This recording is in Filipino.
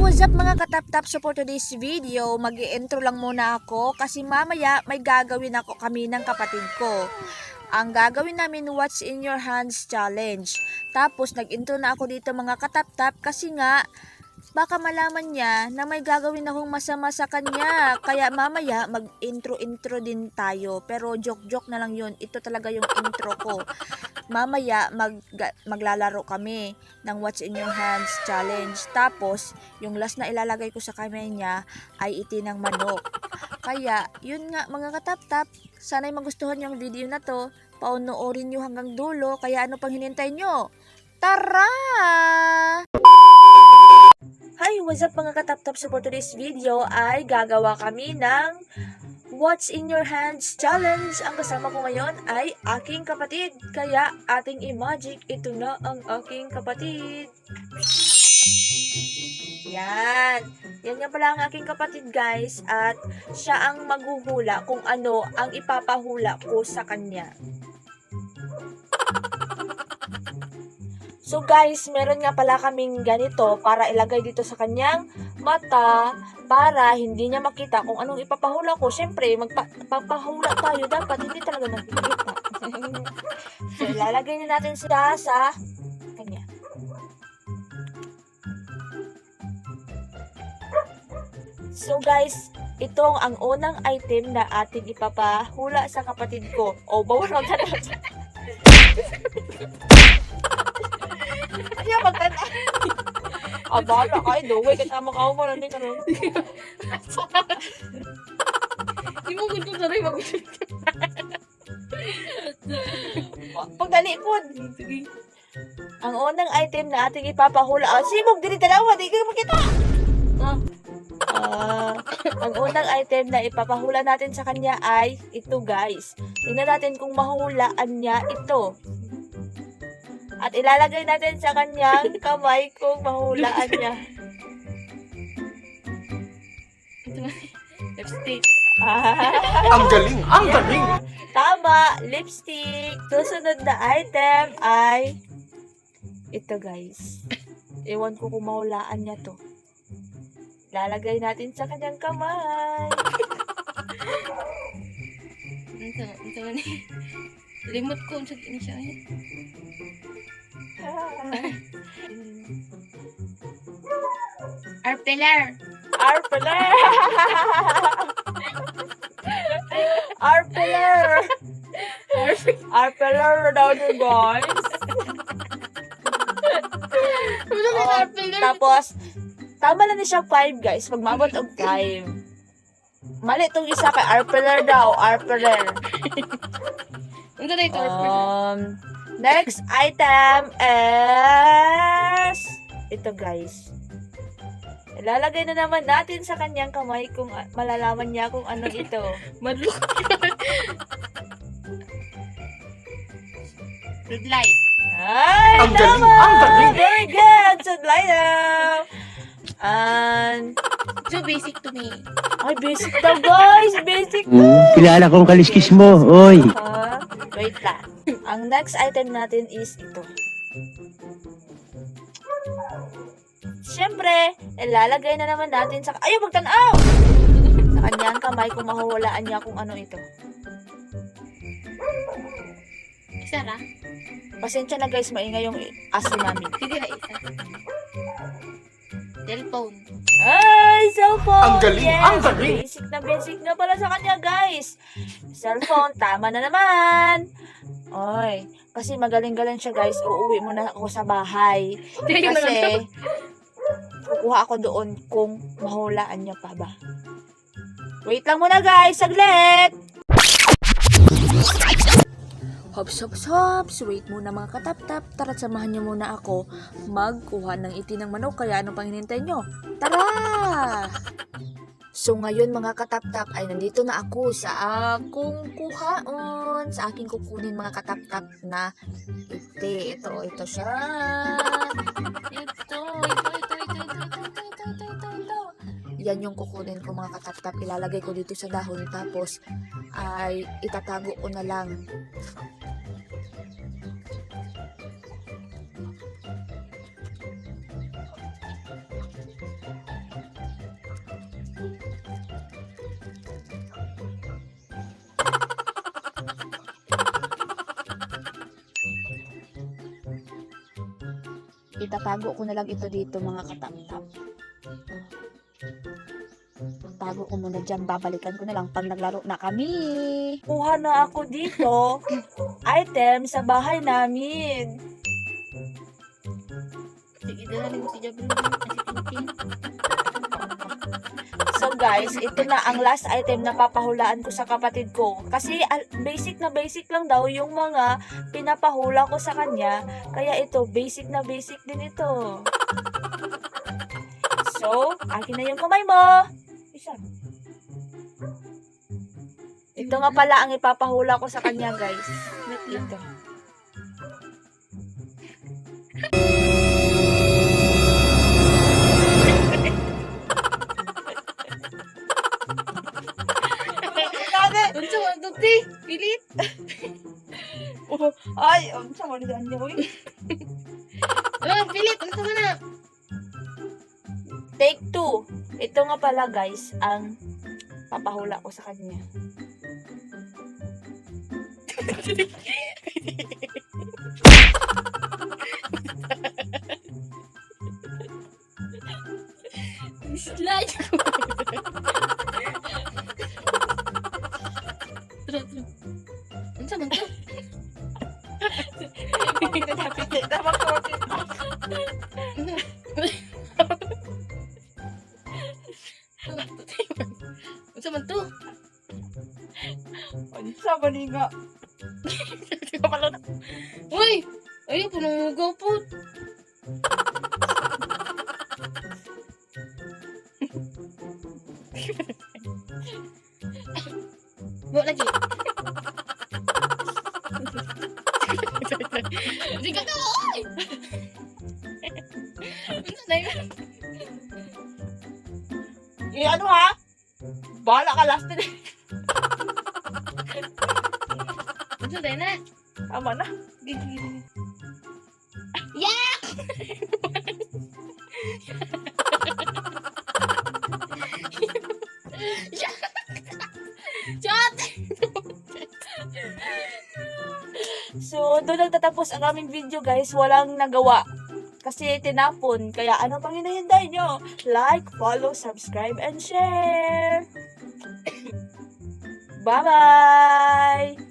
what's up mga katap-tap? So for today's video, mag-i-intro lang muna ako kasi mamaya may gagawin ako kami ng kapatid ko. Ang gagawin namin, What's in Your Hands Challenge. Tapos nag-intro na ako dito mga katap-tap kasi nga baka malaman niya na may gagawin akong masama sa kanya. Kaya mamaya mag-intro din tayo. Pero joke-joke na lang yun. Ito talaga yung intro ko. Mamaya maglalaro kami ng What's in Your Hands Challenge. Tapos yung last na ilalagay ko sa kamay niya ay itinang manok. Kaya yun nga mga katap-tap, sana'y magustuhan yung video na to. Paunoorin nyo hanggang dulo. Kaya ano pang hinintay nyo? Tara! Hi, what's up mga katap-tap? So for today's video ay gagawa kami ng What's in Your Hands Challenge. Ang kasama ko ngayon ay aking kapatid. Kaya ating i-magic, ito na ang aking kapatid. Yan. Yan nga pala ang aking kapatid guys. At siya ang maghuhula kung ano ang ipapahula ko sa kanya. So guys, meron nga pala kaming ganito para ilagay dito sa kanyang mata para hindi niya makita kung anong ipapahula ko. Siyempre, magpapahula tayo, dapat hindi talaga nakikita. So, ilalagay na natin siya sa kanya. So guys, itong ang unang item na ating ipapahula sa kapatid ko. O, bawal magtanong. Kaya magtanda. Abala ka, duway ka tama ka mo nandun ka nun. Di mo gusto na rin mag-isip. Pagdali po. Ang unang item na ating ipapahula. Sibog, dili dalawa, di kayo makita. Ang unang item na ipapahula natin sa kanya ay ito guys. Tingnan natin kung mahulaan niya ito. At ilalagay natin sa kanyang kamay kung mahulaan niya. Lipstick. Ang galing! Ang galing! Tama, lipstick. Susunod na item ay ito guys. Ewan ko kung mahulaan niya to. Lalagay natin sa kanyang kamay. Ito man eh. Limot ko sa siya eh. Arpeller. Arpeller! Arpeller! Arpeller na daw niyo guys. Tapos, tama lang siya 5 guys. Pag mabot og 5. Mali itong isa kay Arpeller daw. Arpeller. Ano na ito Arpeller? Next item is ito guys. Ilalagay na naman natin sa kanyang kamay kung malalaman niya kung ano ito. Madlok. Red light. Ay, Ang galing! tama! Ang galing! Very good! Sudlay now! And So basic to me. ay, basic daw guys! Basic na! Kilala kong kaliskis mo, oy. Wait lang. Ang next item natin is ito. Siyempre, ilalagay na naman natin sa... Ayaw, magtanaw! Sa kanyang kamay kung mahuwalaan niya kung ano ito. Isa ra? Pasensya na guys, maingay yung aso namin. Hindi na isa. Cellphone. Ay, cellphone! Ang galing! Yes! Ang galing! Basic na pala sa kanya guys. Cellphone, tama na naman. Oy, kasi magaling-galing siya guys. Uuwi mo na ako sa bahay. Kasi, kukuha ako doon kung mahulaan niya pa ba. Wait lang muna guys, saglit! Hops. Wait muna mga katap-tap. Tara't samahan niyo muna ako magkuha ng itinang manok. Kaya ano pang hinintay nyo? Tara! So ngayon mga katap-tap ay nandito na ako sa akong kuhaon. Sa aking kukunin mga katap-tap na ite. Ito siya. Ito. Yan yung kukunin ko mga katap-tap. Ilalagay ko dito sa dahon. Tapos ay itatago ko na lang. itatago ko na lang ito dito mga katamtam. Tago ko muna dyan, babalikan ko na lang pag naglaro na kami. Kuha na ako dito, item sa bahay namin. Sige, dalaling mo si Jabrin. Si Tintin. So guys, ito na ang last item na papahulaan ko sa kapatid ko. Kasi basic na basic lang daw yung mga pinapahula ko sa kanya. Kaya ito, basic na basic din ito. So, akin na yung kamay mo. Isa. Ito nga pala ang ipapahula ko sa kanya, guys. Ito. Unsa man to, ti? Pilit. Ay, sa mo diyan niyo. Pilit. Unsa man na? Take 2. Ito nga pala, guys, ang papahula ko sa kanya. Slide ko. Tara. Unsa man to? Unsa man to? Unsa ba ni nga? Uy! Ay, punong mugaw po. Bawa lagi. Sige ka, oy! Unsa na yun? Ano ha? Bala ka last din. Unsa na yun na? Tama na. Gigi. Shot! So, doon nagtatapos ang aming video, guys. Walang nagawa. Kasi tinapon. Kaya ano pang hinahintay nyo? Like, follow, subscribe, and share! Bye-bye!